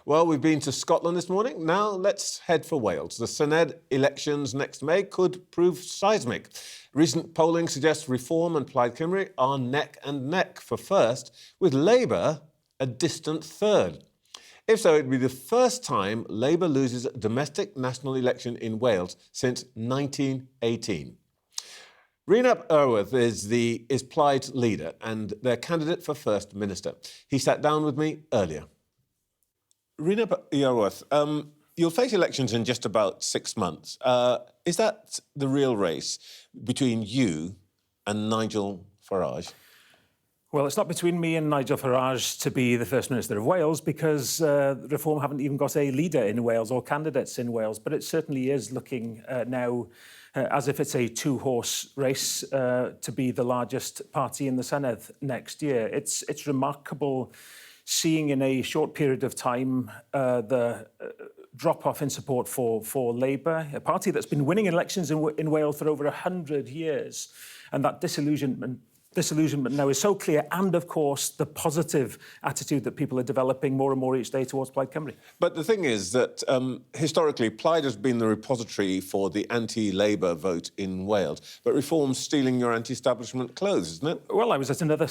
Well, we've been to Scotland this morning. Now let's head for Wales. The Senedd elections next May could prove seismic. Recent polling suggests Reform and Plaid Cymru are neck and neck for first, with Labour a distant third. If so, it'd be the first time Labour loses a domestic national election in Wales since 1918. Rhun Iorwerth is Plaid's leader and their candidate for First Minister. He sat down with me earlier. Rhun Iorwerth, you'll face elections in just about 6 months. Is that the real race between you and Nigel Farage? Well, it's not between me and Nigel Farage to be the First Minister of Wales because Reform haven't even got a leader in Wales or candidates in Wales, but it certainly is looking now as if it's a two-horse race to be the largest party in the Senedd next year. It's remarkable seeing in a short period of time the drop-off in support for Labour, a party that's been winning elections in Wales for over 100 years, and that disillusionment now is so clear, and of course the positive attitude that people are developing more and more each day towards Plaid Cymru. But the thing is that historically Plaid has been the repository for the anti-Labour vote in Wales, but Reform's stealing your anti-establishment clothes, isn't it? Well, I was at another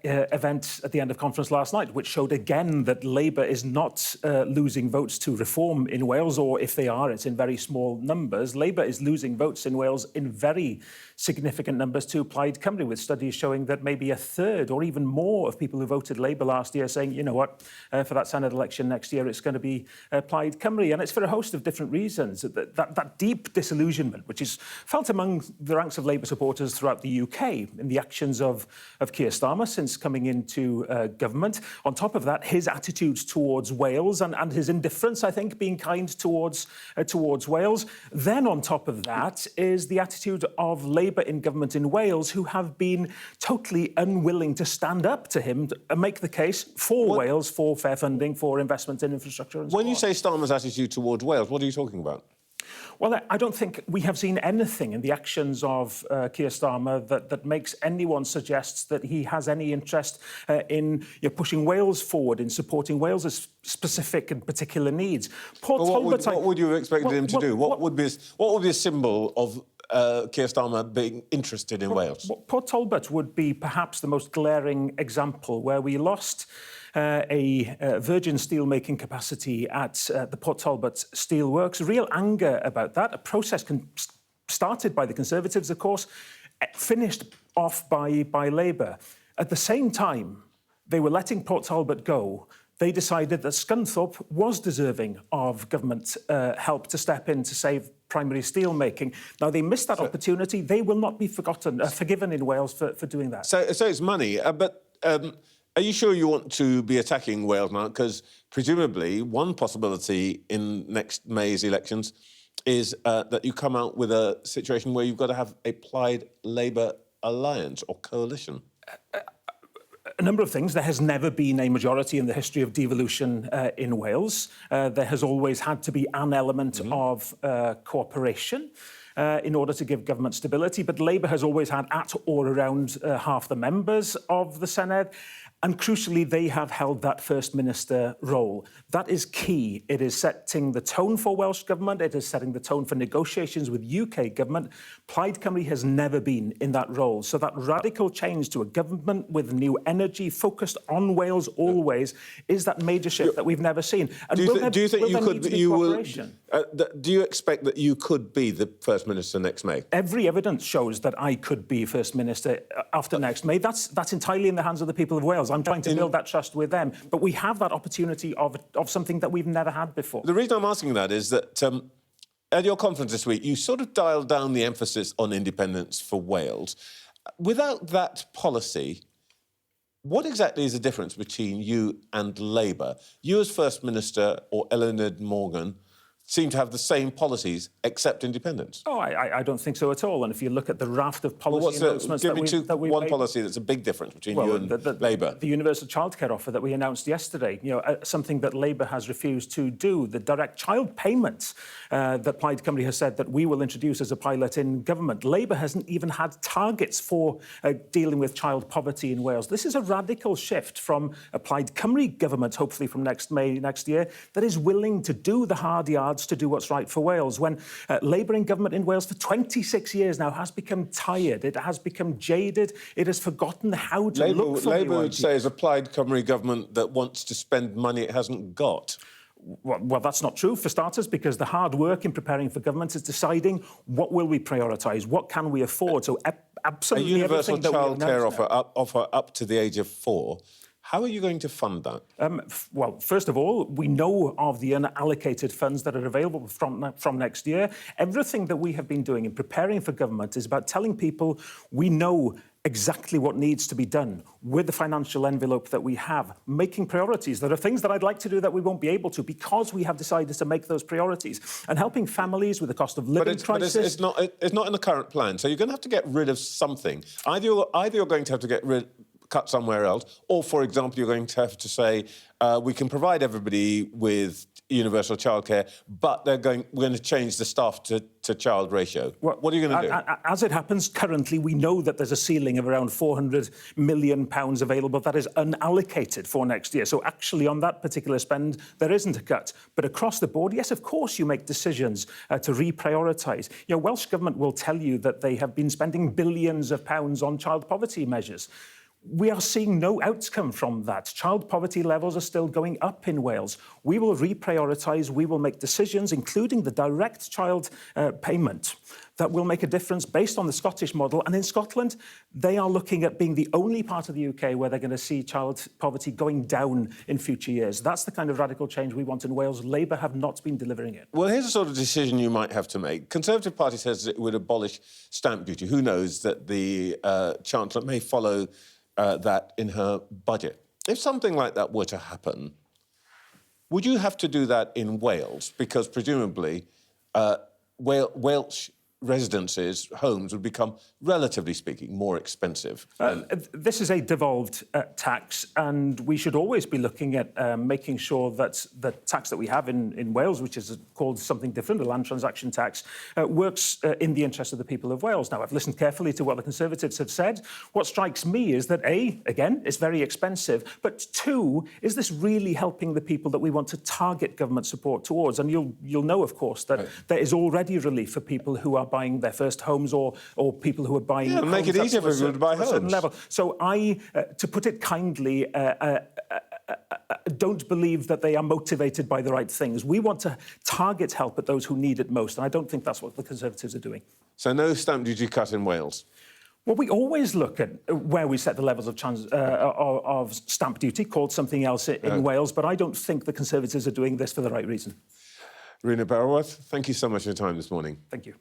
event at the end of conference last night which showed again that Labour is not losing votes to Reform in Wales, or if they are, it's in very small numbers. Labour is losing votes in Wales in very significant numbers to Plaid Cymru, with studies showing that maybe a third or even more of people who voted Labour last year saying, you know what, for that Senedd election next year, it's going to be Plaid Cymru. And it's for a host of different reasons. That deep disillusionment, which is felt among the ranks of Labour supporters throughout the UK in the actions of Keir Starmer since coming into government. On top of that, his attitudes towards Wales and his indifference, I think, being kind towards Wales. Then on top of that is the attitude of Labour in government in Wales, who have been totally unwilling to stand up to him and make the case for Wales, for fair funding, for investment in infrastructure and so on. When you say Starmer's attitude towards Wales, what are you talking about? Well, I don't think we have seen anything in the actions of Keir Starmer that makes anyone suggest that he has any interest in pushing Wales forward, in supporting Wales's specific and particular needs. What would you have expected him to do? What would be a symbol of Keir Starmer being interested in Wales? Port Talbot would be perhaps the most glaring example, where we lost a virgin steel-making capacity at the Port Talbot Steelworks. Real anger about that. A process started by the Conservatives, of course, finished off by Labour. At the same time, they were letting Port Talbot go. They decided that Scunthorpe was deserving of government help to step in to save primary steel making. Now, they missed that opportunity. They will not be forgiven in Wales for doing that. So it's money, but are you sure you want to be attacking Wales now? Because presumably one possibility in next May's elections is that you come out with a situation where you've got to have a Plaid Labour alliance or coalition. A number of things. There has never been a majority in the history of devolution in Wales. There has always had to be an element of cooperation in order to give government stability. But Labour has always had at or around half the members of the Senedd. And crucially, they have held that First Minister role. That is key. It is setting the tone for Welsh Government. It is setting the tone for negotiations with UK Government. Plaid Cymru has never been in that role. So that radical change to a government with new energy, focused on Wales always, is that major shift that we've never seen. And do you expect that you could be the First Minister next May? Every evidence shows that I could be First Minister after next May. That's entirely in the hands of the people of Wales. I'm trying to build that trust with them. But we have that opportunity of something that we've never had before. The reason I'm asking that is that at your conference this week, you sort of dialed down the emphasis on independence for Wales. Without that policy, what exactly is the difference between you and Labour? You as First Minister, or Eluned Morgan, seem to have the same policies except independence. Oh, I don't think so at all. And if you look at the raft of policy announcements give me one made, policy that's a big difference between you and Labour. The universal childcare offer that we announced yesterday, something that Labour has refused to do. The direct child payments that Plaid Cymru has said that we will introduce as a pilot in government. Labour hasn't even had targets for dealing with child poverty in Wales. This is a radical shift from a Plaid Cymru government, hopefully from next May next year, that is willing to do the hard yards to do what's right for Wales. When Labour in government in Wales for 26 years now has become tired, it has become jaded, it has forgotten how to look for Labour new would say is a Plaid Cymru government that wants to spend money it hasn't got. Well, that's not true, for starters, because the hard work in preparing for government is deciding what will we prioritise, what can we afford. So absolutely a universal everything that childcare offer up to the age of 4. How are you going to fund that? Well, first of all, we know of the unallocated funds that are available from next year. Everything that we have been doing in preparing for government is about telling people we know exactly what needs to be done with the financial envelope that we have, making priorities. There are things that I'd like to do that we won't be able to because we have decided to make those priorities, and helping families with the cost of living crisis. But it's not in the current plan, so you're going to have to get rid of something. Either you're going to have to cut somewhere else, or, for example, you're going to have to say, we can provide everybody with universal childcare, but we're going to change the staff to child ratio. What are you going to do? As it happens currently, we know that there's a ceiling of around £400 million available that is unallocated for next year. So actually, on that particular spend, there isn't a cut. But across the board, yes, of course, you make decisions to reprioritise. Welsh Government will tell you that they have been spending billions of pounds on child poverty measures. We are seeing no outcome from that. Child poverty levels are still going up in Wales. We will reprioritise, we will make decisions, including the direct child payment, that will make a difference based on the Scottish model. And in Scotland, they are looking at being the only part of the UK where they're going to see child poverty going down in future years. That's the kind of radical change we want in Wales. Labour have not been delivering it. Well, here's the sort of decision you might have to make. Conservative Party says it would abolish stamp duty. Who knows that the Chancellor may follow that in her budget. If something like that were to happen, would you have to do that in Wales? Because presumably Welsh residences, homes, would become, relatively speaking, more expensive. This is a devolved tax, and we should always be looking at making sure that the tax that we have in Wales, which is called something different, a land transaction tax, works in the interest of the people of Wales. Now, I've listened carefully to what the Conservatives have said. What strikes me is that, A, again, it's very expensive, but 2, is this really helping the people that we want to target government support towards? And you'll know, of course, that there is already relief for people who are buying their first homes or people who are buying homes make it easier for people to buy homes. Level. So I, to put it kindly, don't believe that they are motivated by the right things. We want to target help at those who need it most, and I don't think that's what the Conservatives are doing. So no stamp duty cut in Wales? Well, we always look at where we set the levels of stamp duty, called something else in Wales, but I don't think the Conservatives are doing this for the right reason. Rhun Iorwerth, thank you so much for your time this morning. Thank you.